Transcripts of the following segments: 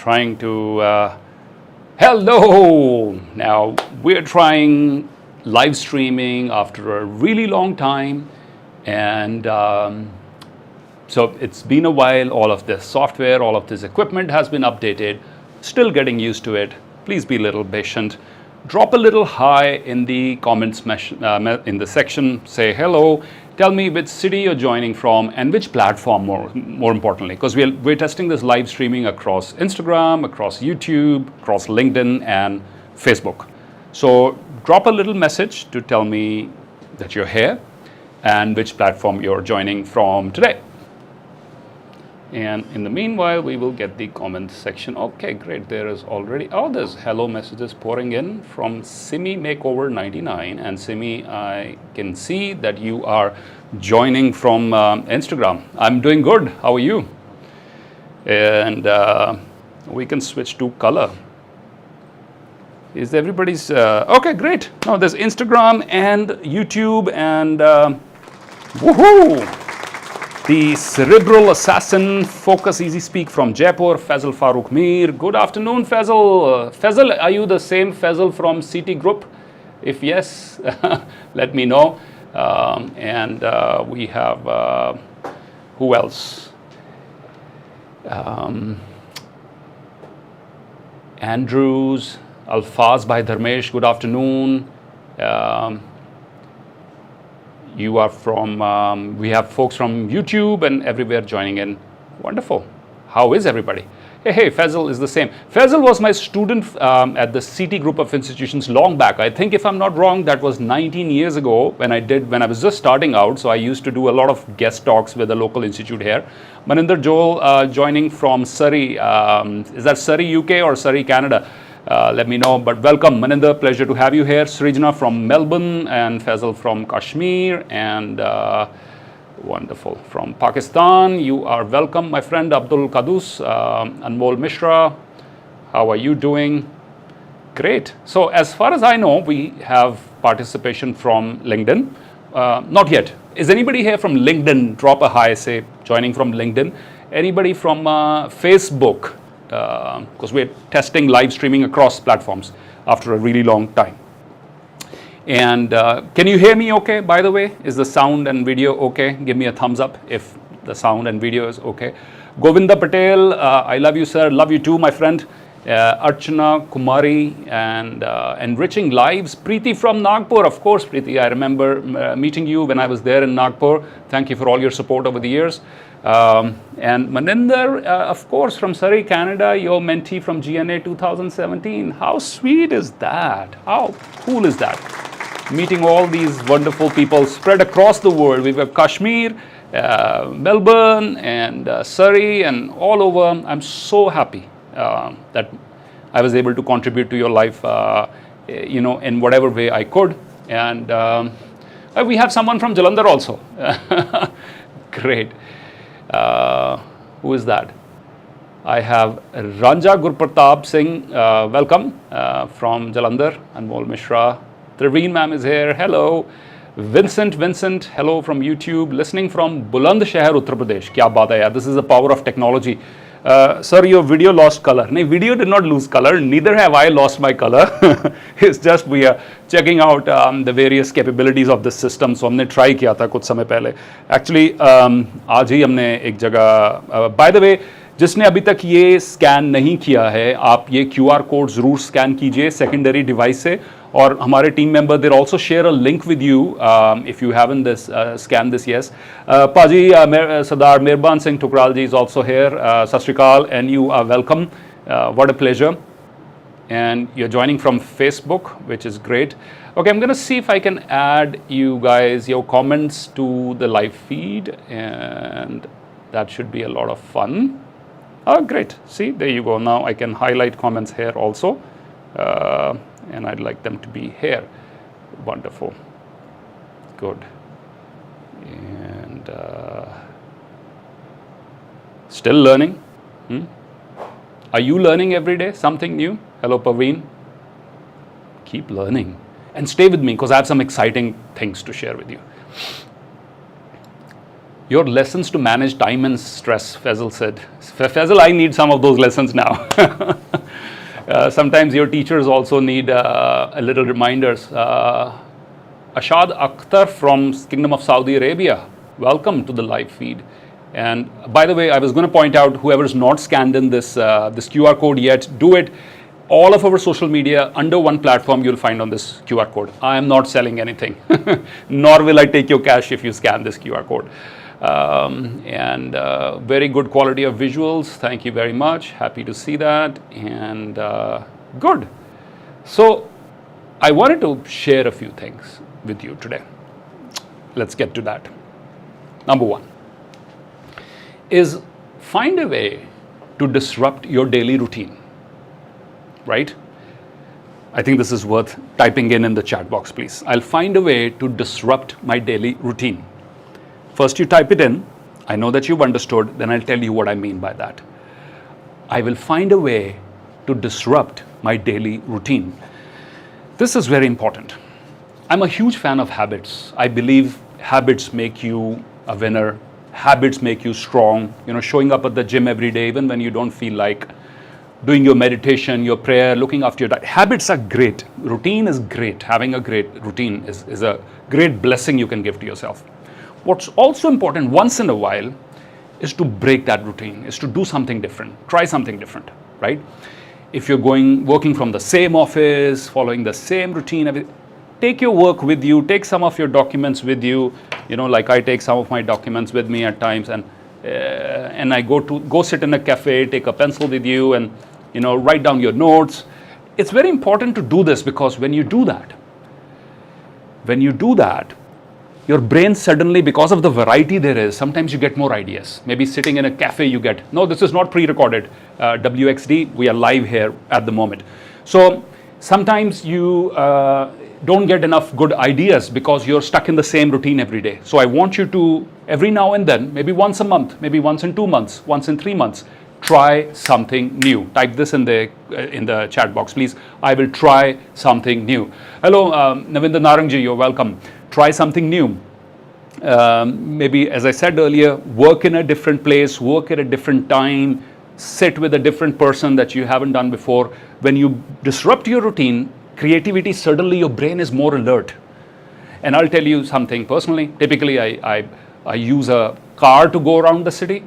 trying to, hello! Now, we're trying live streaming after a really long time, and so it's been a while. All of this software, all of this equipment has been updated. Still getting used to it. Please be a little patient. Drop a little hi in the comments in the section. Say hello. Tell me which city you're joining from and which platform more importantly, because we're testing this live streaming across Instagram, across YouTube, across LinkedIn and Facebook. So drop a little message to tell me that you're here and which platform you're joining from today. And in the meanwhile, we will get the comment section. Okay, great. There is already, there's hello messages pouring in from Simi Makeover 99. And Simi, I can see that you are joining from Instagram. I'm doing good. How are you? And we can switch to color. Is everybody's, okay, great. Now there's Instagram and YouTube and woohoo! The cerebral assassin, Focus Easy Speak from Jaipur, Faisal Farooq Mir. Good afternoon, Faisal. Faisal, are you the same Faisal from CT Group? If yes, let me know. And we have, who else? Andrews, Alfaz by Dharmesh, good afternoon. You are from, we have folks from YouTube and everywhere joining in. Wonderful. How is everybody? Hey, Faisal is the same. Faisal was my student at the CT group of institutions long back. I think if I'm not wrong, that was 19 years ago when I was just starting out. So I used to do a lot of guest talks with the local institute here. Maninder Joel joining from Surrey. Is that Surrey, UK or Surrey, Canada? Let me know, but welcome Maninder, pleasure to have you here. Srijana from Melbourne and Faisal from Kashmir and wonderful from Pakistan. You are welcome, my friend Abdul Kadus, Anmol Mishra. How are you doing? Great. So as far as I know, we have participation from LinkedIn. Not yet. Is anybody here from LinkedIn? Drop a hi, say joining from LinkedIn. Anybody from Facebook? Because we're testing live streaming across platforms after a really long time. And can you hear me okay, by the way? Is the sound and video okay? Give me a thumbs up if the sound and video is okay. Govinda Patel, I love you, sir. Love you too, my friend. Archana Kumari and Enriching Lives. Preeti from Nagpur. Of course, Preeti, I remember meeting you when I was there in Nagpur. Thank you for all your support over the years. And Maninder, of course, from Surrey, Canada, your mentee from GNA 2017. How sweet is that? How cool is that? Meeting all these wonderful people spread across the world. We've got Kashmir, Melbourne, and Surrey, and all over. I'm so happy that I was able to contribute to your life, in whatever way I could. And we have someone from Jalandhar also. Great. Who is that? I have Ranja Gurpratap Singh, welcome from Jalandhar, Anmol Mishra. Traveen ma'am is here, hello. Vincent, hello from YouTube, listening from Bulandshahr, Uttar Pradesh. Kya baat hai yaar, this is the power of technology. Sir, your video lost color. No, video did not lose color, neither have I lost my color. It's just we are checking out the various capabilities of this system. So हमने try किया था कुछ समय पहले. Actually, आज ही हमने एक जगह, by the way, जिसने अभी तक ये स्कैन नहीं किया है, आप ये QR कोड ज़रूर स्कैन कीजिए सेकेंडरी डिवाइस से. और हमारे team member there also share a link with you if you haven't this scan this yes. पाजी Sardar Mehrban Singh Thukral ji is also here. सत श्री अकाल and you are welcome. What a pleasure. And you're joining from Facebook, which is great. Okay, I'm going to see if I can add you guys, your comments to the live feed, and that should be a lot of fun. Oh, great. See, there you go. Now I can highlight comments here also. And I'd like them to be here. Wonderful. Good. And still learning? Are you learning every day something new? Hello, Paveen. Keep learning and stay with me because I have some exciting things to share with you. Your lessons to manage time and stress, Faisal said. Faisal, I need some of those lessons now. Sometimes your teachers also need a little reminders. Ashad Akhtar from Kingdom of Saudi Arabia, welcome to the live feed. And by the way, I was going to point out, whoever's not scanned in this QR code yet, do it. All of our social media under one platform you'll find on this QR code. I am not selling anything, nor will I take your cash if you scan this QR code. Very good quality of visuals. Thank you very much. Happy to see that. And good. So I wanted to share a few things with you today. Let's get to that. Number one is find a way to disrupt your daily routine, right? I think this is worth typing in the chat box, please. I'll find a way to disrupt my daily routine. First you type it in. I know that you've understood. Then I'll tell you what I mean by that. I will find a way to disrupt my daily routine. This is very important. I'm a huge fan of habits. I believe habits make you a winner. Habits make you strong. You know, showing up at the gym every day, even when you don't feel like doing your meditation, your prayer, looking after your diet. Habits are great. Routine is great. Having a great routine is a great blessing you can give to yourself. What's also important once in a while is to break that routine, is to do something different, try something different, right? If you're working from the same office, following the same routine, take your work with you, take some of your documents with you, you know, like I take some of my documents with me at times, and I go sit in a cafe, take a pencil with you, and, you know, write down your notes. It's very important to do this, because when you do that, your brain suddenly, because of the variety there is, sometimes you get more ideas. Maybe sitting in a cafe you get, no, this is not pre-recorded. WXD, we are live here at the moment. So sometimes you don't get enough good ideas because you're stuck in the same routine every day. So I want you to, every now and then, maybe once a month, maybe once in 2 months, once in 3 months, try something new. Type this in the chat box, please. I will try something new. Hello, Navinda Narangji, you're welcome. Try something new. Maybe, as I said earlier, work in a different place, work at a different time, sit with a different person that you haven't done before. When you disrupt your routine, creativity, suddenly your brain is more alert. And I'll tell you something personally. Typically, I use a car to go around the city.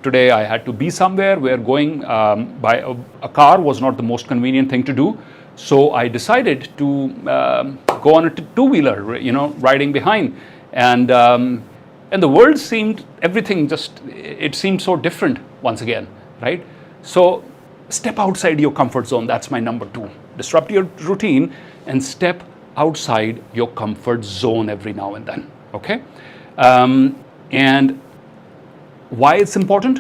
Today, I had to be somewhere where going by a car was not the most convenient thing to do. So I decided to go on a two-wheeler, you know, riding behind. And the world seemed, it seemed so different once again, right? So step outside your comfort zone. That's my number 2. Disrupt your routine and step outside your comfort zone every now and then, okay? And why it's important?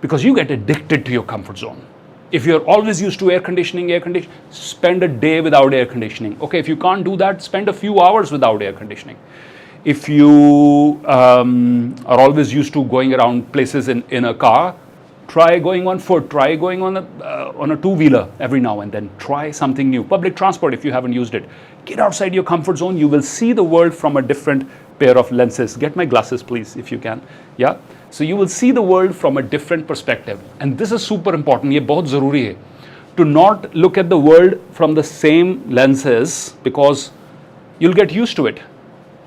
Because you get addicted to your comfort zone. If you're always used to air conditioning, spend a day without air conditioning. Okay, if you can't do that, spend a few hours without air conditioning. If you are always used to going around places in a car, try going on foot, try going on a two-wheeler every now and then. Try something new. Public transport, if you haven't used it. Get outside your comfort zone. You will see the world from a different pair of lenses. Get my glasses, please, if you can. Yeah. So you will see the world from a different perspective. And this is super important. ये बहुत ज़रूरी है. To not look at the world from the same lenses, because you'll get used to it.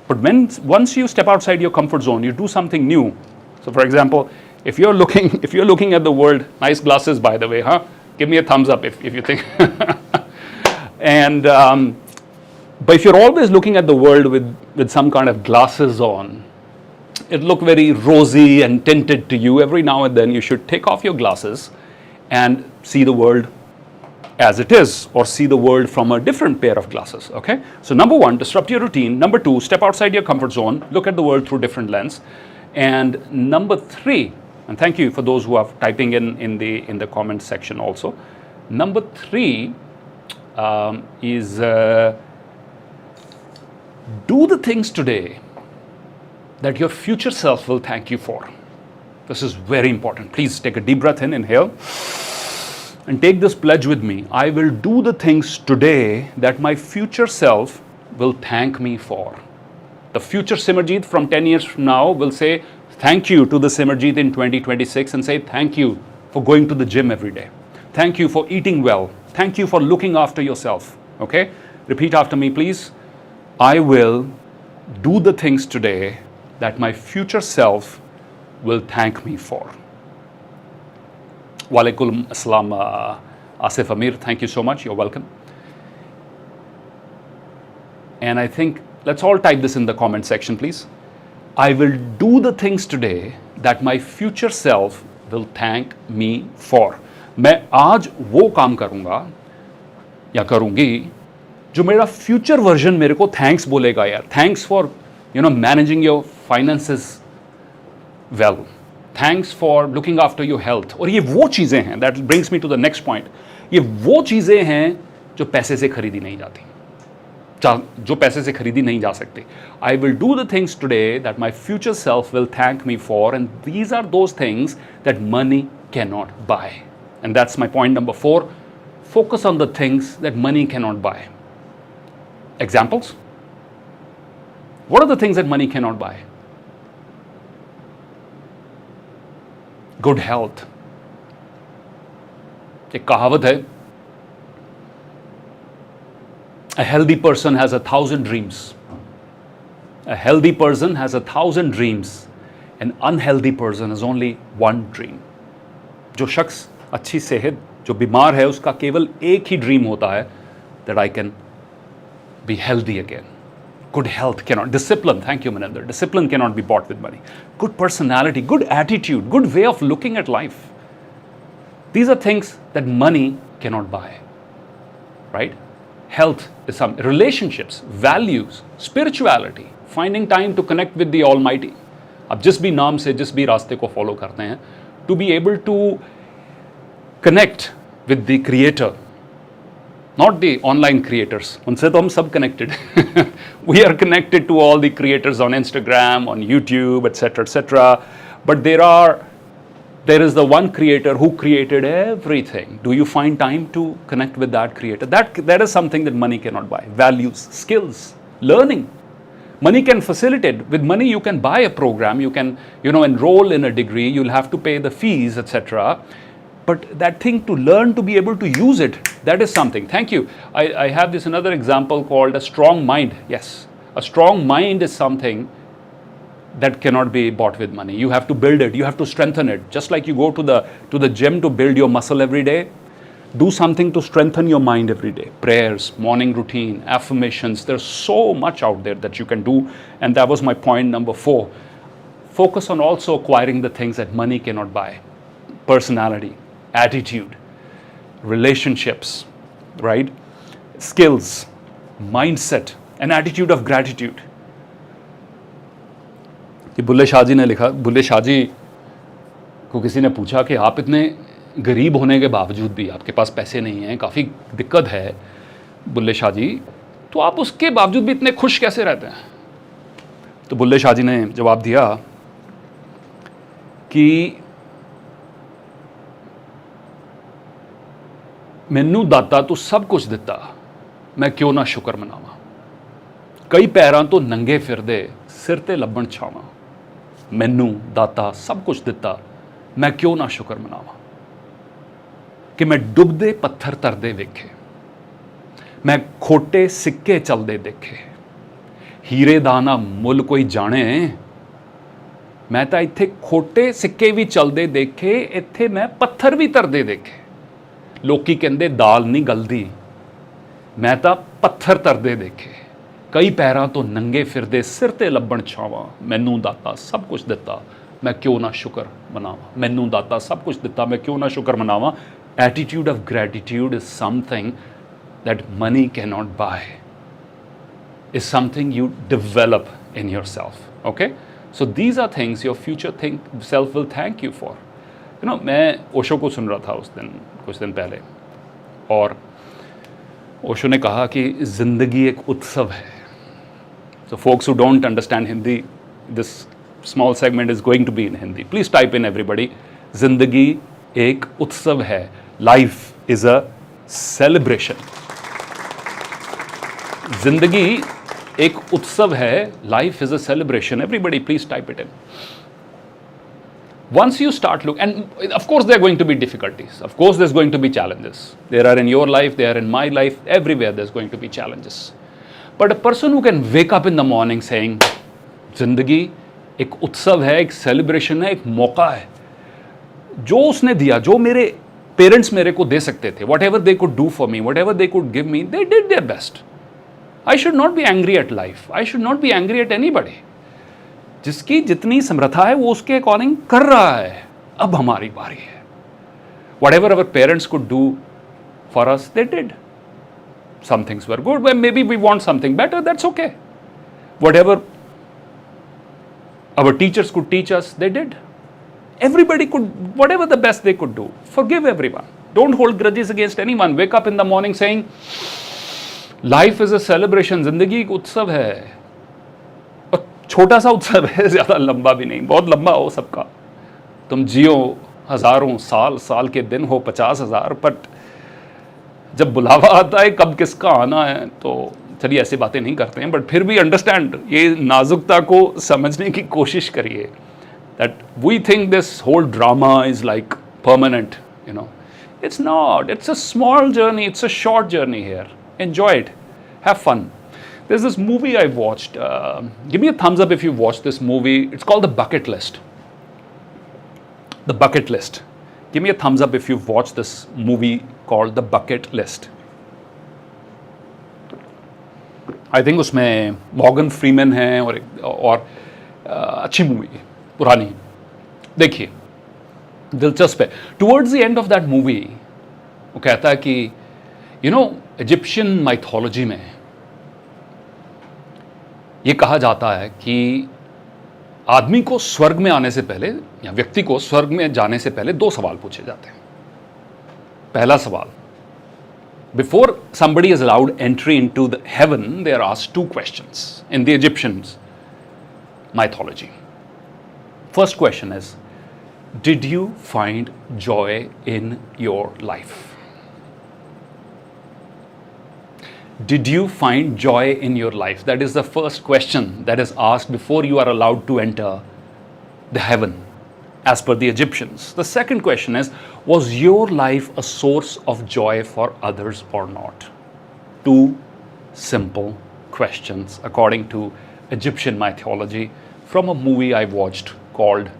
But once you step outside your comfort zone, you do something new. So for example, if you're looking at the world, nice glasses by the way, huh? Give me a thumbs up if you think. And but if you're always looking at the world with some kind of glasses on, it look very rosy and tinted to you. Every now and then you should take off your glasses and see the world as it is, or see the world from a different pair of glasses, okay? So number 1, disrupt your routine. Number 2, step outside your comfort zone, look at the world through different lens. And number 3, and thank you for those who are typing in the comment section also. Number 3 is do the things today that your future self will thank you for. This is very important. Please take a deep breath in, inhale, and take this pledge with me. I will do the things today that my future self will thank me for. The future Simerjeet from 10 years from now will say thank you to the Simerjeet in 2026 and say thank you for going to the gym every day. Thank you for eating well. Thank you for looking after yourself. Okay? Repeat after me, please. I will do the things today that my future self will thank me for. Walaikum assalam, Asif Amir. Thank you so much. You're welcome. And I think, let's all type this in the comment section, please. I will do the things today that my future self will thank me for. मैं आज वो काम करूँगा या करूँगी जो मेरा future version मेरे को थैंक्स बोलेगा यार. Thanks for managing your finances well. Thanks for looking after your health. और ये वो चीज़ें हैं, that brings me to the next point. ये वो चीज़ें हैं जो पैसे से खरीदी नहीं जाती, जो पैसे से खरीदी नहीं जा सकती. I will do the things today that my future self will thank me for, and these are those things that money can not buy. And that's my point number 4. Focus on the things that money cannot buy. Examples? What are the things that money cannot buy? Good health. एक कहावत है, a healthy person has 1,000 dreams. A healthy person has 1,000 dreams. An unhealthy person has only one dream. जो शख्स अच्छी सेहत, जो बीमार है, उसका केवल एक ही ड्रीम होता है, that I can be healthy again. Good health cannot, discipline, thank you Maninder, discipline cannot be bought with money. Good personality, good attitude, good way of looking at life. These are things that money cannot buy, right? Health is some, relationships, values, spirituality, finding time to connect with the Almighty. अब जिस भी नाम से, जिस भी रास्ते को follow करते हैं, to be able to connect with the creator, not the online creators. उनसे तो हम सब connected. We are connected to all the creators on Instagram, on YouTube, etc. But there is the one creator who created everything. Do you find time to connect with that creator? That is something that money cannot buy. Values, skills, learning. Money can facilitate. With money you can buy a program, you can enroll in a degree, you'll have to pay the fees, etc. But that thing to learn to be able to use it, that is something. Thank you. I have this another example called a strong mind. Yes, a strong mind is something that cannot be bought with money. You have to build it, you have to strengthen it. Just like you go to the gym to build your muscle every day, do something to strengthen your mind every day. Prayers, morning routine, affirmations. There's so much out there that you can do. And that was my point number 4. Focus on also acquiring the things that money cannot buy. Personality, attitude, relationships, right? Skills, mindset, an attitude of gratitude. कि बुल्ले शाह जी ने लिखा, बुल्ले शाह जी को किसी ने पूछा कि आप इतने गरीब होने के बावजूद भी, आपके पास पैसे नहीं हैं, काफ़ी दिक्कत है बुल्ले शाह जी, तो आप उसके बावजूद भी इतने खुश कैसे रहते हैं? तो बुल्ले शाह जी ने जवाब दिया कि मैनू दाता तू सब कुछ दिता, मैं क्यों ना शुक्र मनावा। कई पैरां तो नंगे फिरदे सिर ते लब्बण छावां, मैनू दाता सब कुछ दिता, मैं क्यों ना शुक्र मनावा। कि मैं डुबदे पत्थर तरदे वेखे, मैं खोटे सिक्के चलदे देखे, हीरे दा ना मुल कोई जाने, मैं तां इत्थे खोटे सिक्के भी चलदे देखे, इत्थे मैं पत्थर भी तरदे देखे। लोकी कहंदे दाल नहीं गलदी, मैं तां पत्थर तरदे देखे। कई पैरां तो नंगे फिरदे सिर ते लब्बण छावां, मैनू दाता सब कुछ दिता, मैं क्यों ना शुक्र मनावा। मैनू दाता सब कुछ दिता, मैं क्यों ना शुक्र मनावा। Attitude of gratitude is something that money cannot buy. Is something you develop in yourself. Okay? So these are things your future self will thank you for. मैं ओशो को सुन रहा था कुछ दिन पहले, और ओशो ने कहा कि ज़िंदगी एक उत्सव है. So folks who don't understand Hindi, this small segment is going to be in Hindi. Please type in everybody. ज़िंदगी एक उत्सव है. Life is a celebration. जिंदगी एक उत्सव है, life is a celebration. Everybody please type it in. Once you start look, and of course there are going to be difficulties, of course there's going to be challenges, there are in your life, they are in my life, everywhere there's going to be challenges, but a person who can wake up in the morning saying जिंदगी एक उत्सव है, एक celebration है, एक मौका है, जो उसने दिया, जो मेरे पेरेंट्स मेरे को दे सकते थे, whatever they could do for me, whatever they could give me, they did their best. I should not be angry at life, I should not be angry at anybody. जिसकी जितनी समर्था है वो उसके अकॉर्डिंग कर रहा है, अब हमारी बारी है. Whatever our parents could do for us, they did. Some things were good, but maybe we want something better, that's okay. Whatever our teachers could teach us, they did. Everybody could, whatever the best they could do. Forgive everyone. Don't hold grudges against anyone. Wake up in the morning saying, life is a celebration. जिंदगी एक उत्सव है. और छोटा सा उत्सव है, ज़्यादा लंबा भी नहीं, बहुत लंबा हो सबका. तुम जियो हज़ारों साल, साल के दिन हो 50,000, बट जब बुलावा आता है कब किसका आना है, तो चलिए ऐसी बातें नहीं करते हैं, बट फिर भी अंडरस्टैंड, ये नाजुकता को समझने की कोशिश करिए. That we think this whole drama is like permanent, you know. It's not. It's a small journey. It's a short journey here. Enjoy it. Have fun. There's this movie I watched. Give me a thumbs up if you've watched this movie. It's called The Bucket List. The Bucket List. Give me a thumbs up if you've watched this movie called The Bucket List. I think उसमें Morgan Freeman है और अच्छी movie है, पुरानी. देखिए, दिलचस्प है. Towards the end of that movie वो कहता है कि यू नो इजिप्शियन माइथोलॉजी में ये कहा जाता है कि आदमी को स्वर्ग में आने से पहले या व्यक्ति को स्वर्ग में जाने से पहले 2 सवाल पूछे जाते हैं. पहला सवाल, before somebody is allowed entry into the heaven, they are asked 2 questions in the Egyptians mythology. First question is, did you find joy in your life? Did you find joy in your life? That is the first question that is asked before you are allowed to enter the heaven, as per the Egyptians. The second question is, was your life a source of joy for others or not? 2 simple questions according to Egyptian mythology from a movie I watched called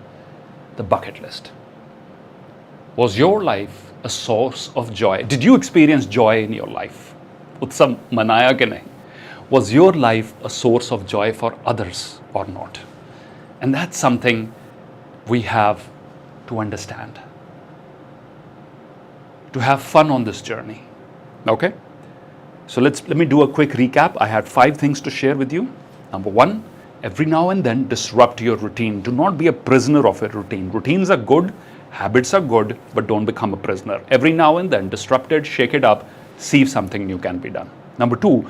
The Bucket List. Was your life a source of joy? Did you experience joy in your life? उत्सव मनाया कि नहीं? Was your life a source of joy for others or not? And that's something we have to understand. To have fun on this journey. Okay? So let me do a quick recap. I had 5 things to share with you. Number 1, every now and then disrupt your routine. Do not be a prisoner of your routine. Routines are good, habits are good, but don't become a prisoner. Every now and then disrupt it, shake it up, see if something new can be done. Number 2,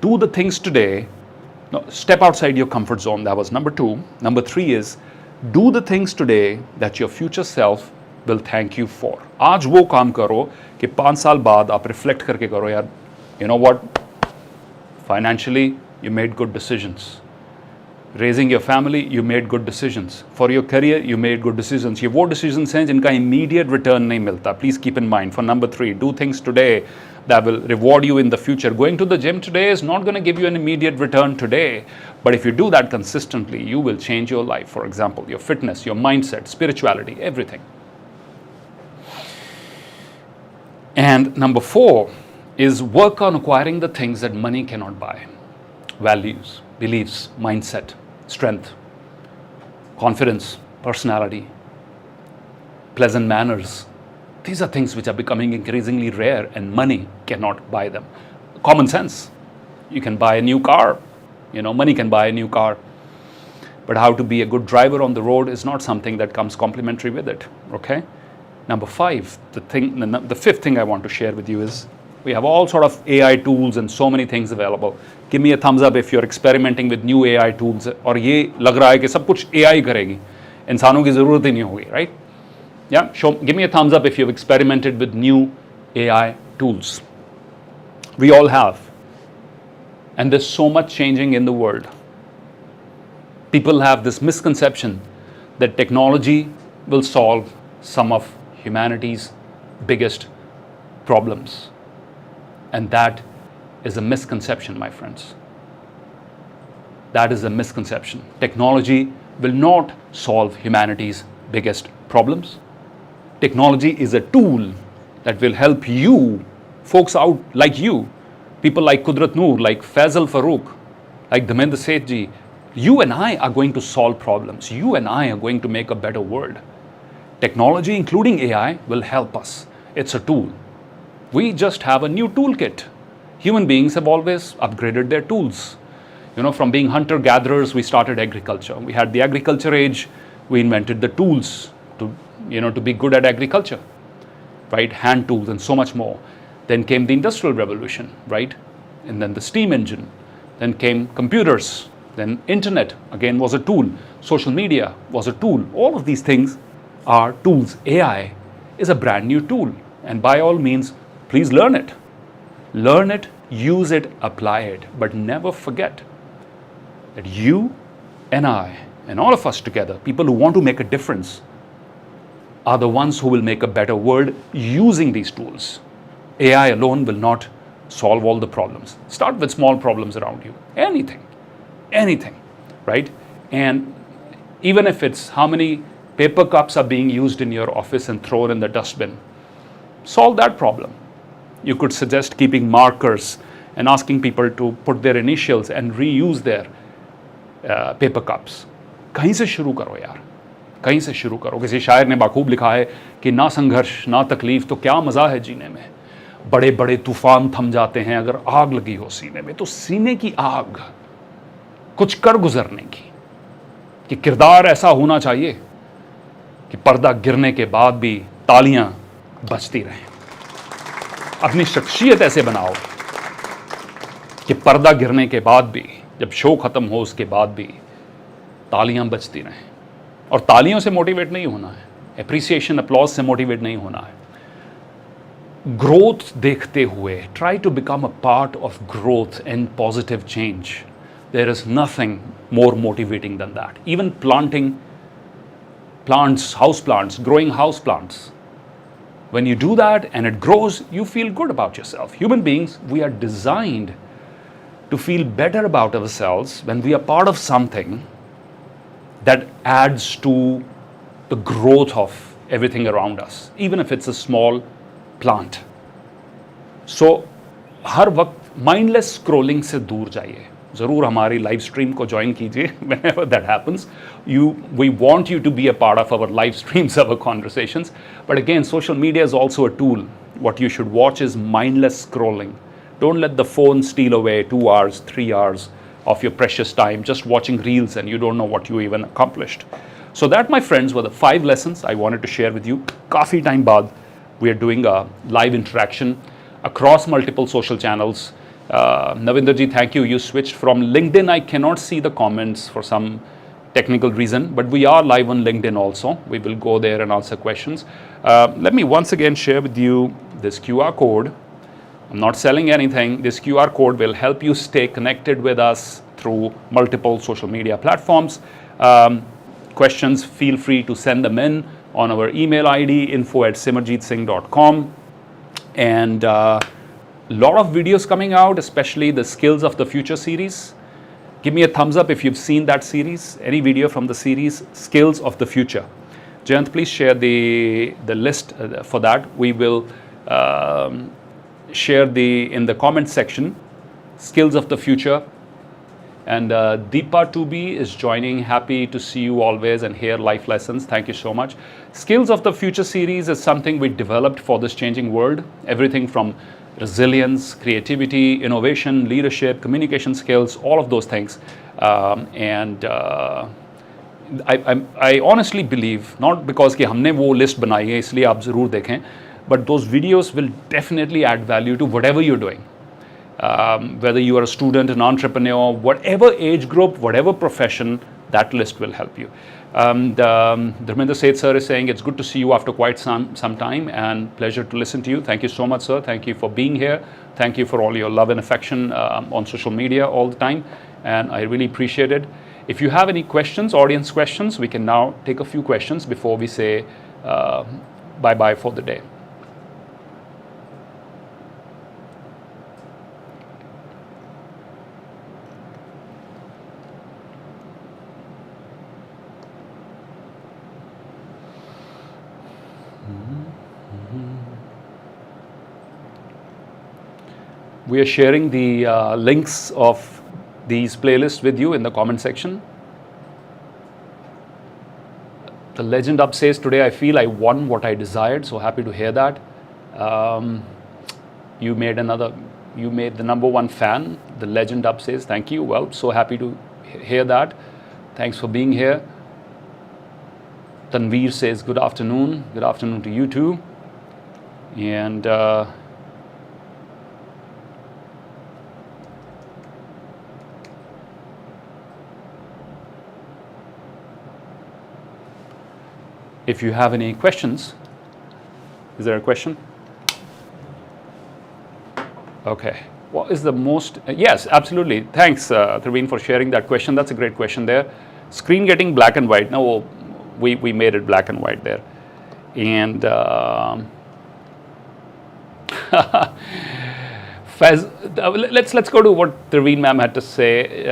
do the things today. No, step outside your comfort zone. That was number 2. Number 3 is do the things today that your future self will thank you for. आज वो काम करो कि 5 साल बाद आप reflect करके करो, यार, you know what, financially you made good decisions. Raising your family, you made good decisions. For your career, you made good decisions. ये वो decisions हैं जिनका immediate return नहीं मिलता. Please keep in mind. For number 3, do things today that will reward you in the future. Going to the gym today is not going to give you an immediate return today, but if you do that consistently, you will change your life. For example, your fitness, your mindset, spirituality, everything. And number 4 is work on acquiring the things that money cannot buy. Values, beliefs, mindset, strength, confidence, personality, pleasant manners. These are things which are becoming increasingly rare and money cannot buy them. Common sense. You can buy a new car. You know, money can buy a new car. But how to be a good driver on the road is not something that comes complementary with it. Okay? Number 5, the 5th thing I want to share with you is we have all sort of AI tools and so many things available. Give me a thumbs up if you're experimenting with new AI tools. और ये लग रहा है कि सब कुछ AI करेगी, इंसानों की ज़रूरत ही नहीं होगी, right? Yeah, give me a thumbs up if you've experimented with new AI tools. We all have. And there's so much changing in the world. People have this misconception that technology will solve some of humanity's biggest problems. And that is a misconception, my friends. That is a misconception. Technology will not solve humanity's biggest problems. Technology is a tool that will help you, folks out like you, people like Kudrat Noor, like Faisal Farooq, like Dharmendra Seth ji. You and I are going to solve problems. You and I are going to make a better world. Technology, including AI, will help us. It's a tool. We just have a new toolkit. Human beings have always upgraded their tools. You know, from being hunter-gatherers, we started agriculture. We had the agriculture age. We invented the tools to be good at agriculture, right? Hand tools and so much more. Then came the Industrial Revolution, right? And then the steam engine. Then came computers. Then internet, again, was a tool. Social media was a tool. All of these things are tools. AI is a brand new tool. And by all means, please learn it. Learn it, use it, apply it. But never forget that you and I and all of us together, people who want to make a difference, are the ones who will make a better world using these tools. AI alone will not solve all the problems. Start with small problems around you. Anything, right? And even if it's how many paper cups are being used in your office and thrown in the dustbin, solve that problem. You could suggest keeping markers and asking people to put their initials and reuse their paper cups. कहीं से शुरू करो यार, कहीं से शुरू करो. किसी शायर ने बाखूब लिखा है कि ना संघर्ष ना तकलीफ तो क्या मज़ा है जीने में. बड़े बड़े तूफान थम जाते हैं अगर आग लगी हो सीने में. तो सीने की आग कुछ कर गुजरने की, कि किरदार ऐसा होना चाहिए कि पर्दा गिरने के बाद भी तालियां बजती रहें. अपनी शख्सियत ऐसे बनाओ कि पर्दा गिरने के बाद भी, जब शो खत्म हो उसके बाद भी तालियां बजती रहें. और तालियों से मोटिवेट नहीं होना है, एप्रिसिएशन अपलॉज से मोटिवेट नहीं होना है. ग्रोथ देखते हुए, try to become a part of growth and positive change. There is nothing more motivating than that. Even planting plants, house plants, growing house plants. When you do that and it grows, you feel good about yourself. Human beings, we are designed to feel better about ourselves when we are part of something that adds to the growth of everything around us, even if it's a small plant. So, हर वक्त mindless scrolling से दूर जाइए. ज़रूर हमारी live stream को join कीजिए. Whenever that happens, we want you to be a part of our live streams, our conversations. But again, social media is also a tool. What you should watch is mindless scrolling. Don't let the phone steal away 2 hours, 3 hours of your precious time just watching reels and you don't know what you even accomplished. So that, my friends, were the 5 lessons I wanted to share with you. काफ़ी time बाद we are doing a live interaction across multiple social channels. Navinder ji, thank you. You switched from LinkedIn. I cannot see the comments for some technical reason, but we are live on LinkedIn also. We will go there and answer questions. Let me once again share with you this QR code. I'm not selling anything. This QR code will help you stay connected with us through multiple social media platforms. Questions, feel free to send them in on our email ID, info@simerjeetsingh.com. And lot of videos coming out, especially the Skills of the Future series. Give me a thumbs up if you've seen that series, any video from the series, Skills of the Future. Jayant, please share the list for that. We will share in the comment section, Skills of the Future. And Deepa 2B is joining. Happy to see you always and hear life lessons. Thank you so much. Skills of the Future series is something we developed for this changing world. Everything from resilience, creativity, innovation, leadership, communication skills, all of those things. I honestly believe, not because कि हमने वो list बनाई है इसलिए आप ज़रूर देखें, but those videos will definitely add value to whatever you're doing. Whether you are a student, an entrepreneur, whatever age group, whatever profession, that list will help you. Dharmendra Seth sir is saying it's good to see you after quite some time and pleasure to listen to you. Thank you so much, sir. Thank you for being here. Thank you for all your love and affection on social media all the time. And I really appreciate it. If you have any questions, audience questions, we can now take a few questions before we say bye-bye for the day. We are sharing the links of these playlists with you in the comment section. The legend up says, today I feel I won what I desired. So happy to hear that. You made the #1 fan. The legend up says, thank you. Well, so happy to hear that. Thanks for being here. Tanveer says, good afternoon. Good afternoon to you too. And if you have any questions, is there a question? Okay. What is the most, yes, absolutely. Thanks, Traveen, for sharing that question. That's a great question there. Screen getting black and white. No, we made it black and white there. And let's go to what Traveen ma'am had to say.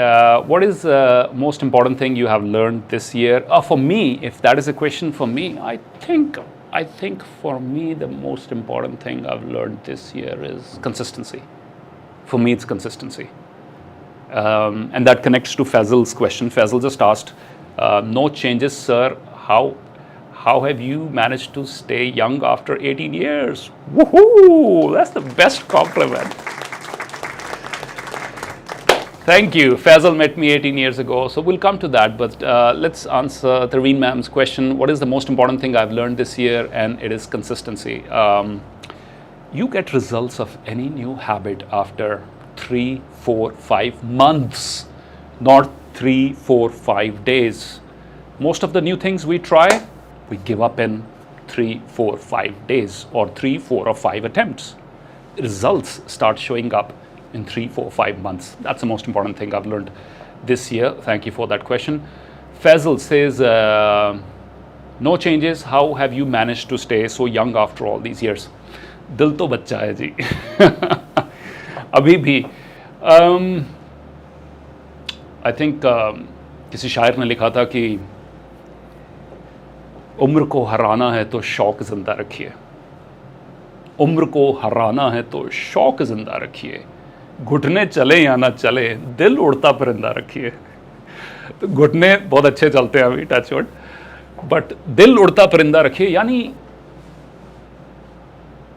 What is the most important thing you have learned this year? For me, if that is a question for me, I think for me the most important thing I've learned this year is consistency. For me, it's consistency. And that connects to Faisal's question. Faisal just asked, no changes, sir. How have you managed to stay young after 18 years? Woohoo! That's the best compliment. Thank you. Faisal met me 18 years ago, so we'll come to that. But let's answer Traveen ma'am's question. What is the most important thing I've learned this year? And it is consistency. You get results of any new habit after 3, 4, 5 months, not 3, 4, 5 days. Most of the new things we try, we give up in 3, 4, 5 days or 3, 4 or 5 attempts. Results start showing up in 3, 4, 5 months. That's the most important thing I've learned this year. Thank you for that question. Faisal says, no changes. How have you managed to stay so young after all these years? दिल तो बच्चा है जी अभी भी I think किसी शायर ने लिखा था कि उम्र को हराना है तो शौक जिंदा रखिए उम्र को हराना है तो शौक जिंदा रखिए घुटने चले या ना चले दिल उड़ता परिंदा रखिए तो घुटने बहुत अच्छे चलते हैं अभी टच वुड बट दिल उड़ता परिंदा रखिए यानी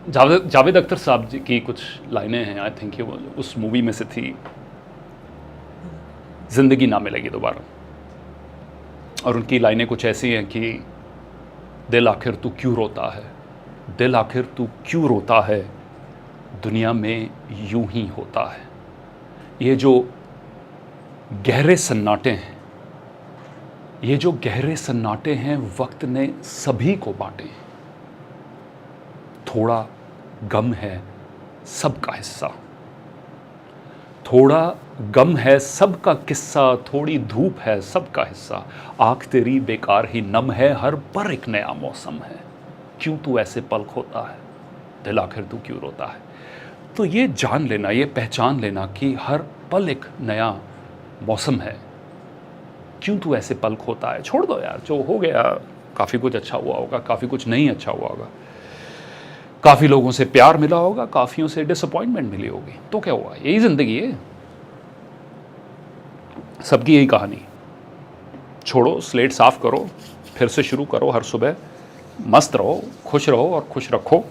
जावेद अख्तर साहब जी की कुछ लाइनें हैं आई थिंक ये उस मूवी में से थी जिंदगी ना मिलेगी दोबारा और उनकी लाइनें कुछ ऐसी हैं कि दिल आखिर तू क्यों रोता है दिल आखिर तू क्यों रोता है दुनिया में यूं ही होता है ये जो गहरे सन्नाटे हैं ये जो गहरे सन्नाटे हैं वक्त ने सभी को बांटे हैं थोड़ा गम है सबका हिस्सा थोड़ा गम है सबका किस्सा थोड़ी धूप है सबका हिस्सा आँख तेरी बेकार ही नम है हर पर एक नया मौसम है क्यों तू ऐसे पल खोता है दिल आखिर तू क्यों रोता है तो ये जान लेना ये पहचान लेना कि हर पल एक नया मौसम है क्यों तू ऐसे पल खोता है छोड़ दो यार जो हो गया काफ़ी कुछ अच्छा हुआ होगा काफ़ी कुछ नहीं अच्छा हुआ होगा काफ़ी लोगों से प्यार मिला होगा काफ़ियों से डिसअपॉइंटमेंट मिली होगी तो क्या हुआ यही ज़िंदगी है सबकी यही कहानी छोड़ो स्लेट साफ करो फिर से शुरू करो हर सुबह मस्त रहो और खुश रखो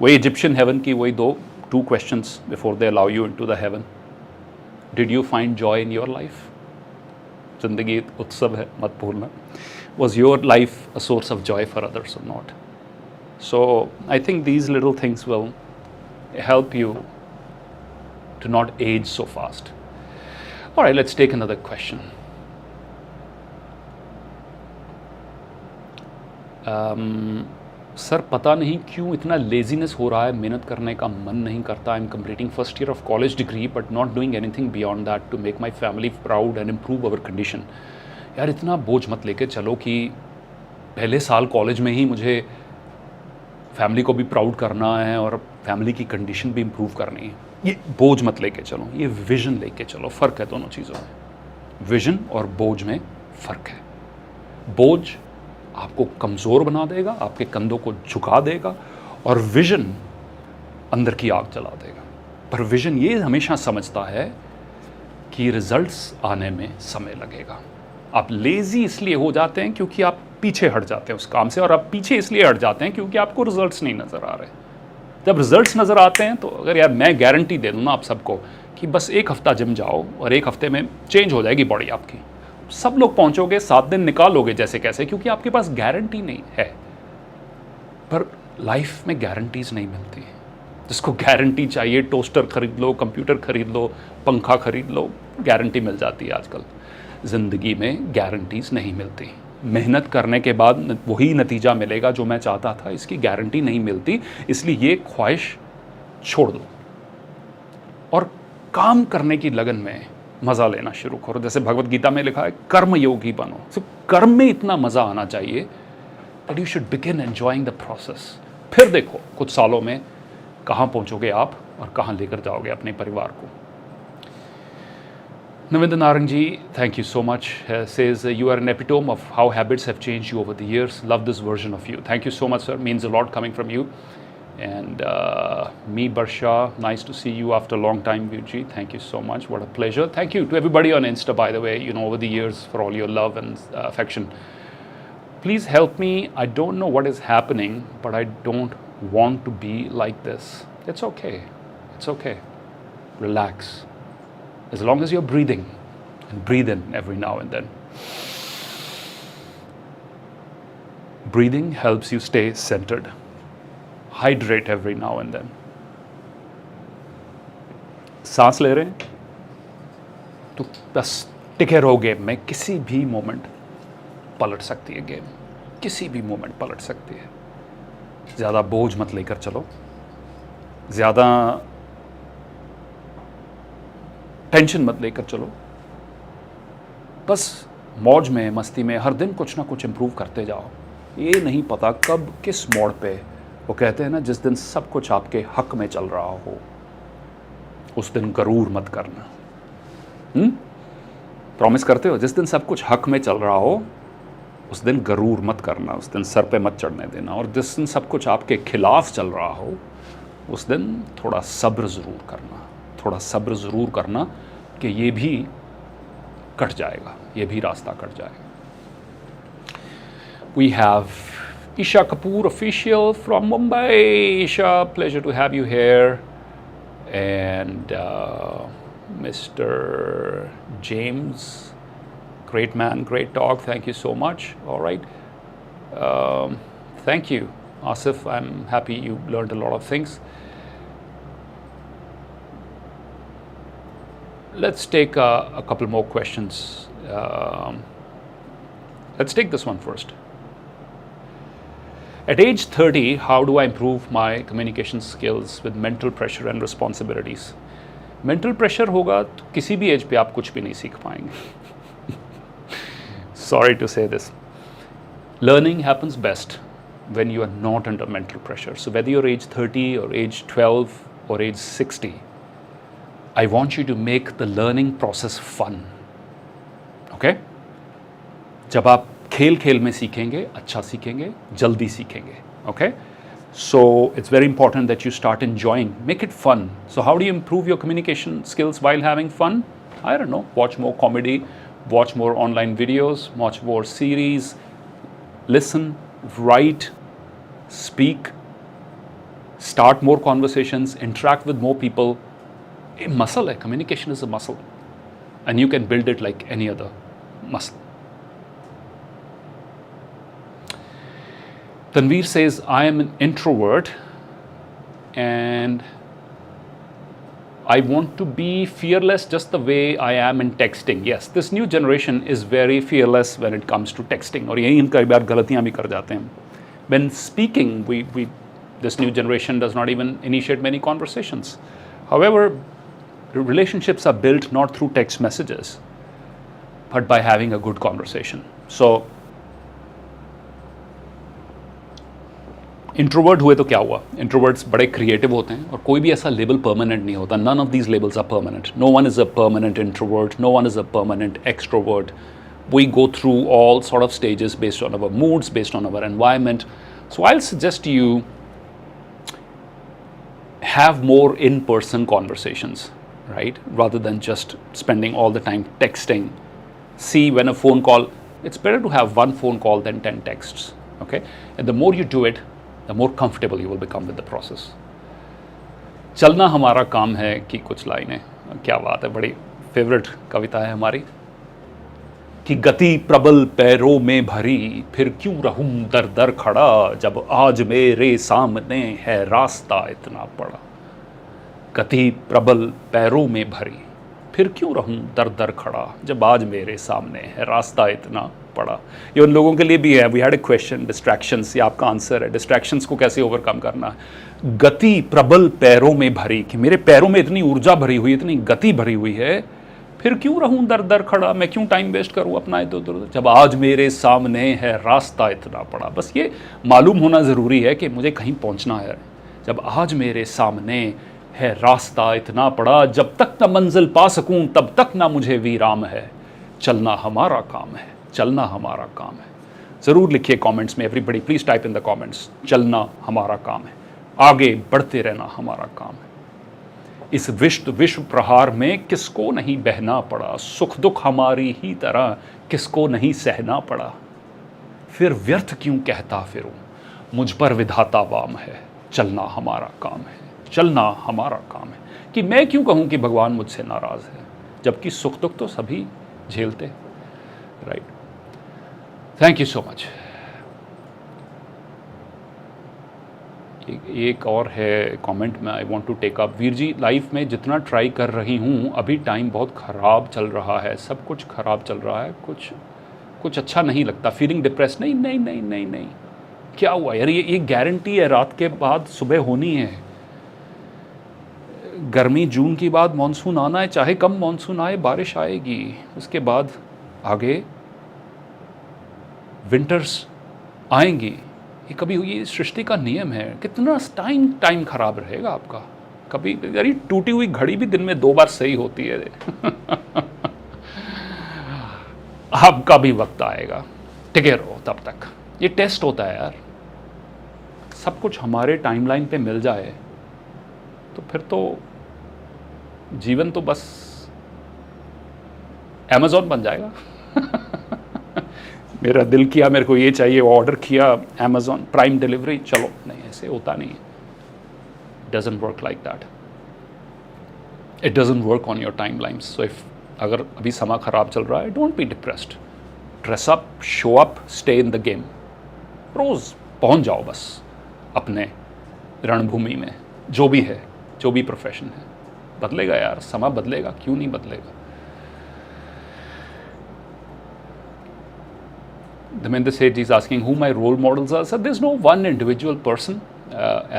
वही इजिप्शियन हेवन की वही two questions before they allow you into the haven did you find joy in your life ज़िंदगी उत्सव है मत भूलना was your life a source of Joy for others और not So I think these little things will help you to not age so fast. All right, let's take another question. Sir पता नहीं क्यों इतना laziness हो रहा है, मेहनत करने का मन नहीं करता. I am completing first year of college degree but not doing anything beyond that to make my family proud and improve our condition. यार इतना बोझ मत लेके चलो कि पहले साल कॉलेज में ही मुझे फैमिली को भी प्राउड करना है और फैमिली की कंडीशन भी इम्प्रूव करनी है. ये बोझ मत लेके चलो, ये विजन लेके चलो. फ़र्क है दोनों चीज़ों में. विजन और बोझ में फ़र्क है. बोझ आपको कमज़ोर बना देगा, आपके कंधों को झुका देगा, और विजन अंदर की आग जला देगा. पर विजन ये हमेशा समझता है कि रिजल्ट्स आने में समय लगेगा. आप लेज़ी इसलिए हो जाते हैं क्योंकि आप पीछे हट जाते हैं उस काम से, और आप पीछे इसलिए हट जाते हैं क्योंकि आपको रिजल्ट्स नहीं नज़र आ रहे. जब रिजल्ट्स नज़र आते हैं तो अगर यार मैं गारंटी दे दूँ ना आप सबको कि बस एक हफ़्ता जिम जाओ और एक हफ़्ते में चेंज हो जाएगी बॉडी आपकी. सब लोग पहुंचोगे, 7 दिन निकालोगे जैसे कैसे, क्योंकि आपके पास गारंटी नहीं है. पर लाइफ में गारंटीज़ नहीं मिलती. जिसको गारंटी चाहिए टोस्टर खरीद लो, कंप्यूटर खरीद लो, पंखा खरीद लो, गारंटी मिल जाती है आजकल. ज़िंदगी में गारंटीज़ नहीं मिलती. मेहनत करने के बाद वही नतीजा मिलेगा जो मैं चाहता था, इसकी गारंटी नहीं मिलती. इसलिए ये ख्वाहिश छोड़ दो और काम करने की लगन में मज़ा लेना शुरू करो. जैसे भगवत गीता में लिखा है कर्म योगी बनो. सिर्फ कर्म में इतना मज़ा आना चाहिए that you should begin enjoying the process. फिर देखो कुछ सालों में कहाँ पहुँचोगे आप और कहाँ लेकर जाओगे अपने परिवार को. Navinda Narangji, thank you so much. Says you are an epitome of how habits have changed you over the years. Love this version of you. Thank you so much, sir. Means a lot coming from you. And me, Barsha, nice to see you after a long time, Virji. Thank you so much. What a pleasure. Thank you to everybody on Insta, by the way, over the years for all your love and affection. Please help me. I don't know what is happening, but I don't want to be like this. It's okay. It's okay. Relax. As long as you're breathing, and breathe in every now and then. Breathing helps you stay centered. Hydrate every now and then. सांस ले रहे हैं तो बस टिके रहो game में. किसी भी मोमेंट पलट सकती है गेम, किसी भी मोमेंट पलट सकती है. ज़्यादा बोझ मत लेकर चलो, ज़्यादा टेंशन मत लेकर चलो. बस मौज में, मस्ती में हर दिन कुछ ना कुछ इम्प्रूव करते जाओ. ये नहीं पता कब किस मोड़ पे, वो कहते हैं ना, जिस दिन सब कुछ आपके हक में चल रहा हो उस दिन गरूर मत करना. प्रॉमिस करते हो? जिस दिन सब कुछ हक में चल रहा हो उस दिन गरूर मत करना, उस दिन सर पे मत चढ़ने देना. और जिस दिन सब कुछ आपके खिलाफ चल रहा हो उस दिन थोड़ा सब्र ज़रूर करना. थोड़ा सब्र ज़रूर करना कि ये भी कट जाएगा, ये भी रास्ता कट जाएगा. We have Isha Kapoor official from Mumbai. Isha, pleasure to have you here. And Mr. James, great man, great talk. Thank you so much. All right. Thank you, Asif. I'm happy you learned a lot of things. Let's take a couple more questions. Let's take this one first. At age 30, how do I improve my communication skills with mental pressure and responsibilities? Mental pressure होगा तो किसी भी as पे आप कुछ भी नहीं सीख पाएंगे. Sorry to say this. Learning happens best when you are not under mental pressure. So whether you're age 30 or age 12 or age 60, I want you to make the learning process fun. Okay? जब आप खेल खेल में सीखेंगे, अच्छा सीखेंगे, जल्दी सीखेंगे. Okay? So it's very important that you start enjoying. Make it fun. So how do you improve your communication skills while having fun? I don't know. Watch more comedy, watch more online videos, watch more series, listen, write, speak, start more conversations, interact with more people. A muscle hai. Communication is a muscle. And you can build it like any other muscle. Tanveer says, I am an introvert and I want to be fearless just the way I am in texting. Yes, this new generation is very fearless when it comes to texting. और यही हम कई बार गलतियाँ भी कर जाते हैं. When speaking, this new generation does not even initiate many conversations. However, relationships are built not through text messages, but by having a good conversation. So introvert हुए तो क्या हुआ? इंट्रोवर्ट्स बड़े क्रिएटिव होते हैं और कोई भी ऐसा लेबल परमानेंट नहीं होता. None of these labels are permanent. No one is a permanent introvert, no one is a permanent extrovert. We go through all sort of stages based on our moods, based on our environment. So I'll suggest you have more in-person conversations, right? Rather than just spending all the time texting. See, when a phone call, it's better to have one phone call than 10 texts, okay? And the more you do it, the more comfortable you will become with the process. चलना हमारा काम है कि कुछ लाइनें, क्या बात है, बड़ी फेवरेट कविता है हमारी. कि गति प्रबल पैरों में भरी, फिर क्यों रहूं दर दर खड़ा, जब आज मेरे सामने है रास्ता इतना बड़ा. गति प्रबल पैरों में भरी, फिर क्यों रहूं दर दर खड़ा, जब आज मेरे सामने है रास्ता इतना बड़ा. ये उन लोगों के लिए भी है. We had a question, distractions, ये आपका आंसर है. डिस्ट्रैक्शंस को कैसे ओवरकम करना है. गति प्रबल पैरों में भरी, कि मेरे पैरों में इतनी ऊर्जा भरी हुई, इतनी गति भरी हुई है, फिर क्यों रहूं दर दर खड़ा, मैं क्यों टाइम वेस्ट करूं अपना इधर उधर, जब आज मेरे सामने है रास्ता इतना बड़ा. बस ये मालूम होना ज़रूरी है कि मुझे कहीं पहुंचना है. जब आज मेरे सामने है रास्ता इतना बड़ा, जब तक न मंजिल पा सकूं तब तक ना मुझे विराम है. चलना हमारा काम है, चलना हमारा काम है. ज़रूर लिखिए कमेंट्स में. Everybody please type in the comments. चलना हमारा काम है, आगे बढ़ते रहना हमारा काम है. इस विश्व प्रहार में किसको नहीं बहना पड़ा, सुख दुख हमारी ही तरह किसको नहीं सहना पड़ा. फिर व्यर्थ क्यों कहता फिरूं, मुझ पर विधाता वाम है. चलना हमारा काम है, चलना हमारा काम है. कि मैं क्यों कहूं कि भगवान मुझसे नाराज़ है, जबकि सुख दुख तो सभी झेलते. Right. Thank you so much. एक और है कमेंट में I want to take up. Veer ji, life में जितना ट्राई कर रही हूँ अभी टाइम बहुत ख़राब चल रहा है, सब कुछ ख़राब चल रहा है, कुछ अच्छा नहीं लगता, फीलिंग डिप्रेस. नहीं नहीं नहीं नहीं नहीं, क्या हुआ यार, ये गारंटी है रात के बाद सुबह होनी है. गर्मी जून की बाद मानसून आना है, चाहे कम मानसून आए, बारिश आएगी. उसके बाद आगे विंटर्स आएंगी. ये कभी ये सृष्टि का नियम है. कितना टाइम खराब रहेगा आपका. कभी यार टूटी हुई घड़ी भी दिन में 2 बार सही होती है. आपका भी वक्त आएगा, टिके रहो तब तक. ये टेस्ट होता है यार. सब कुछ हमारे टाइमलाइन पे मिल जाए तो फिर तो जीवन तो बस अमेज़ॉन बन जाएगा. मेरा दिल किया, मेरे को ये चाहिए, ऑर्डर किया, अमेज़ॉन प्राइम डिलीवरी, चलो. नहीं, ऐसे होता नहीं है. Doesn't work like that. It doesn't work on your time lines. So if अगर अभी समय खराब चल रहा है, don't be depressed. Dress up, show up, stay in the game. रोज़ पहुंच जाओ बस अपने रणभूमि में. जो भी है, जो भी प्रोफेशन है, बदलेगा यार, समय बदलेगा, क्यों नहीं बदलेगा. Dharmendra Seth is asking who my role models are. So there's no one individual person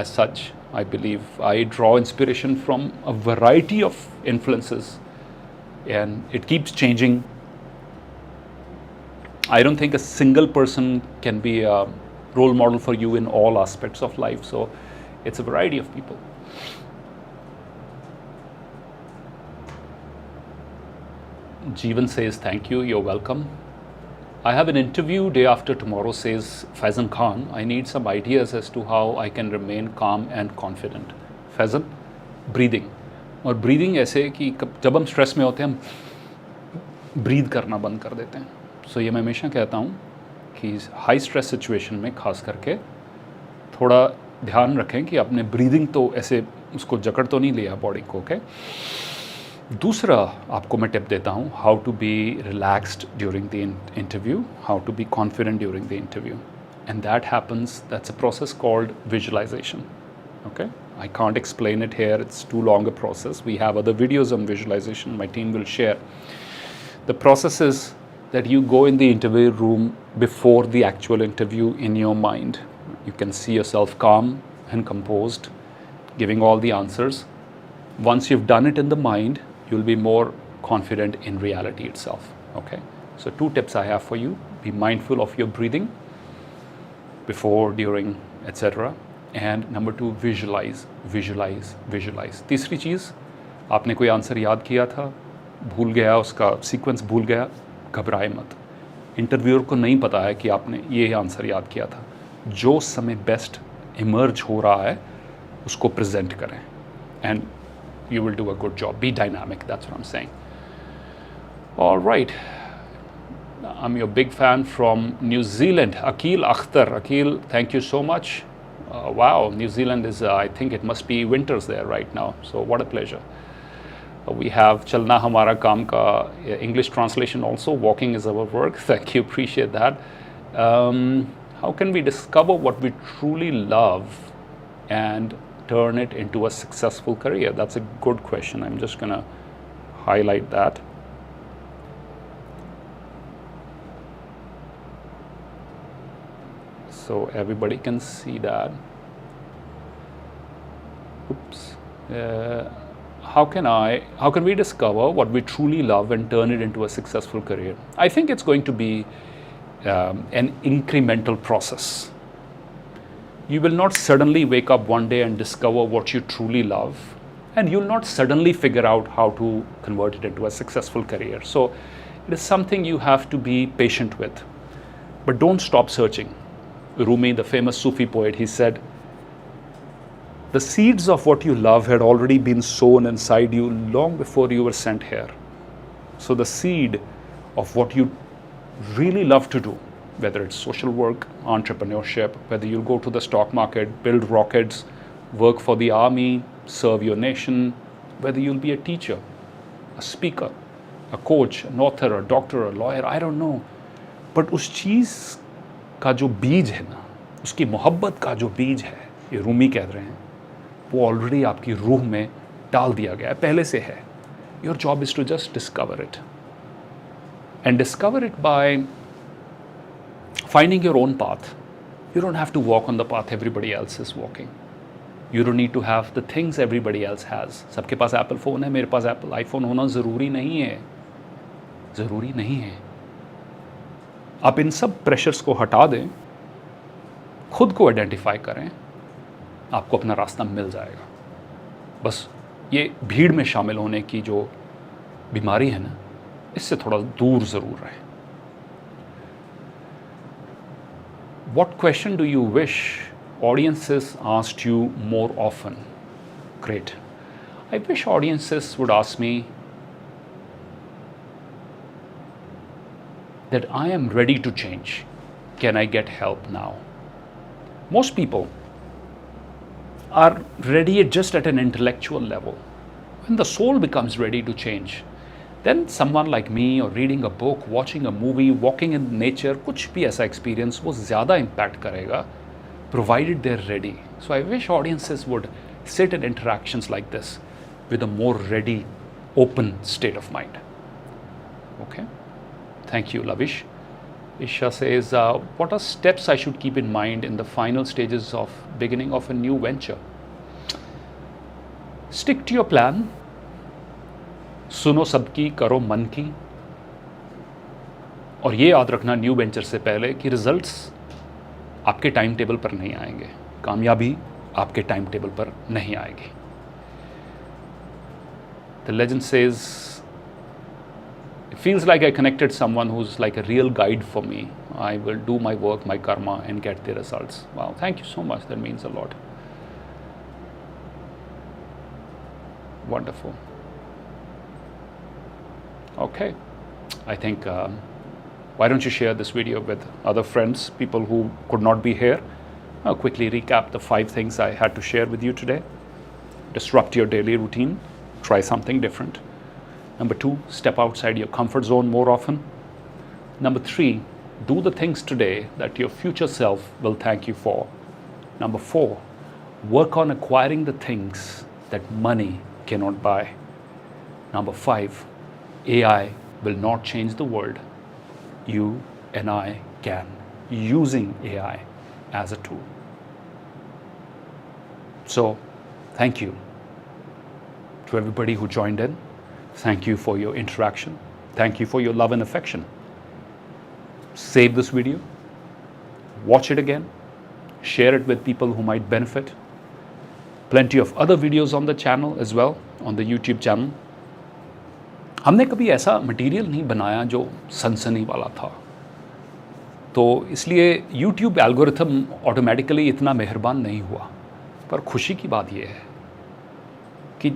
as such. I believe I draw inspiration from a variety of influences, and it keeps changing. I don't think a single person can be a role model for you in all aspects of life. So it's a variety of people. Jeevan says thank you. You're welcome. I have an interview day after tomorrow, says Faizan Khan. I need some ideas as to how I can remain calm and confident. Faizan, breathing. और breathing ऐसे कि जब हम stress में होते हैं हम breathe करना बंद कर देते हैं. सो ये मैं हमेशा कहता हूँ कि हाई स्ट्रेस सिचुएशन में खास करके थोड़ा ध्यान रखें कि आपने ब्रीदिंग तो ऐसे उसको जकड़ तो नहीं लिया बॉडी को. ओके. दूसरा आपको मैं टिप देता हूँ, how to be relaxed during the interview, how to be confident during the interview. And that happens, that's a process called visualisation. Okay. I can't explain it here, it's too long a process. We have other videos on visualization my team will share. The process is that you go in the interview room before the actual interview in your mind You can see yourself calm and composed, giving all the answers. Once you've done it in the mind, you'll be more confident in reality itself. Okay? So 2 tips I have for you. Be mindful of your breathing before, during, etc. And number 2, visualize, visualize, visualize. तीसरी चीज़, आपने कोई answer याद किया था, भूल गया, उसका sequence भूल गया, घबराए मत. इंटरव्यूअर को नहीं पता है कि आपने ये आंसर याद किया था. जो समय बेस्ट इमर्ज हो रहा है उसको प्रेजेंट करें, and you will do a good job. Be dynamic, that's what I'm saying. All right, I'm your big fan from New Zealand, Akil Akhtar. Akil, thank you so much. Wow, New Zealand is, I think it must be winters there right now, so what a pleasure. We have Chalna Hamara Kaam Ka English translation also. Walking is our work. Thank you, appreciate that. How can we discover what we truly love and turn it into a successful career? That's a good question. I'm just gonna highlight that. So everybody can see that. Oops. How can we discover what we truly love and turn it into a successful career? I think it's going to be an incremental process. You will not suddenly wake up one day and discover what you truly love, and you'll not suddenly figure out how to convert it into a successful career. So it is something you have to be patient with, but don't stop searching. Rumi, the famous Sufi poet, he said, the seeds of what you love had already been sown inside you long before you were sent here. So the seed of what you really love to do, whether it's social work, entrepreneurship, whether you'll go to the stock market, build rockets, work for the army, serve your nation, whether you'll be a teacher, a speaker, a coach, an author, a doctor, a lawyer, I don't know. But उस चीज़ का जो बीज है ना, उसकी मोहब्बत का जो बीज है, ये रूमी कह रहे हैं, वो ऑलरेडी आपकी रूह में डाल दिया गया है, पहले से है. Your job is to just discover it. And discover it by finding your own path. You don't have to walk on the path everybody else is walking. You don't need to have the things everybody else has. सबके पास Apple phone है, मेरे पास Apple iPhone होना ज़रूरी नहीं है. ज़रूरी नहीं है. आप इन सब प्रेशर्स को हटा दें, खुद को आइडेंटिफाई करें, आपको अपना रास्ता मिल जाएगा. बस ये भीड़ में शामिल होने की जो बीमारी है ना, इससे थोड़ा दूर ज़रूर रहें. What question do you wish audiences asked you more often? Great. I wish audiences would ask me that I am ready to change. Can I get help now? Most people are ready just at an intellectual level. When the soul becomes ready to change, then someone like me, or reading a book, watching a movie, walking in nature, कुछ भी ऐसा experience वो ज़्यादा impact करेगा, provided they're ready. So I wish audiences would sit in interactions like this with a more ready, open state of mind. Okay? Thank you, Lavish. Isha says, what are steps I should keep in mind in the final stages of beginning of a new venture? Stick to your plan. सुनो सबकी, करो मन की, और ये याद रखना new venture से पहले कि रिजल्ट्स आपके टाइम टेबल पर नहीं आएंगे, कामयाबी आपके टाइम टेबल पर नहीं आएगी. The legend says, it feels like I connected someone who's like a real guide for me. I will do my work, my karma, and get the results. Wow, thank you so much. That means a lot. Wonderful. Okay, I think why don't you share this video with other friends, people who could not be here. I'll quickly recap the 5 things I had to share with you today. Disrupt your daily routine, try something different. Number 2, step outside your comfort zone more often. Number 3, do the things today that your future self will thank you for. Number 4, work on acquiring the things that money cannot buy. Number 5, AI will not change the world. You and I can, using AI as a tool. So, thank you to everybody who joined in. Thank you for your interaction. Thank you for your love and affection. Save this video, watch it again, share it with people who might benefit. Plenty of other videos on the channel as well, on the YouTube channel. हमने कभी ऐसा material नहीं बनाया जो सनसनी वाला था, तो इसलिए YouTube एल्गोरिथम ऑटोमेटिकली इतना मेहरबान नहीं हुआ। पर खुशी की बात यह है कि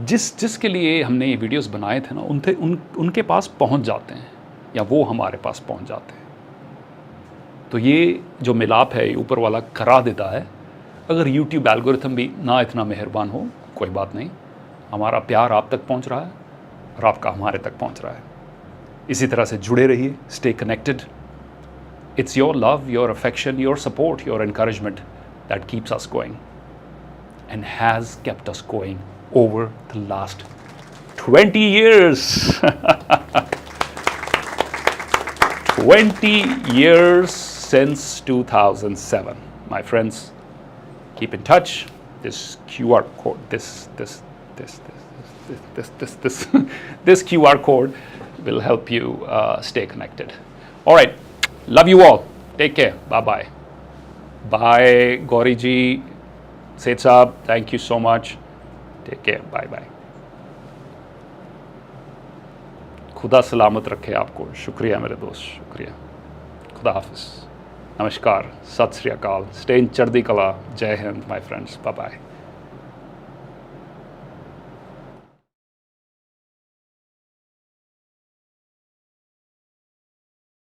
जिसके लिए हमने ये वीडियोस बनाए थे ना, उनके पास पहुंच जाते हैं, या वो हमारे पास पहुंच जाते हैं। तो ये जो मिलाप है, ऊपर वाला करा देता है। अगर YouTube एल्गोरिथम भी ना इतना मेहरबान हो, कोई बात नहीं, हमारा प्यार आप तक पहुंच रहा है और आपका हमारे तक पहुंच रहा है। इसी तरह से जुड़े रहिए, stay connected. It's your love, your affection, your support, your encouragement that keeps us going and has kept us going over the last 20 years. 20 years since 2007. My friends, keep in touch. This QR code, this QR code will help you stay connected. All right. Love you all. Take care. Bye-bye. Bye, Gauri ji. Seth Saab, thank you so much. Take care. Bye-bye. खुदा सलामत रखे आपको। शुक्रिया मेरे दोस्त, शुक्रिया। खुदा हाफिज। नमस्कार, सत श्री अकाल। Stay in चढ़दी कला। जय हिंद, my friends. Bye-bye.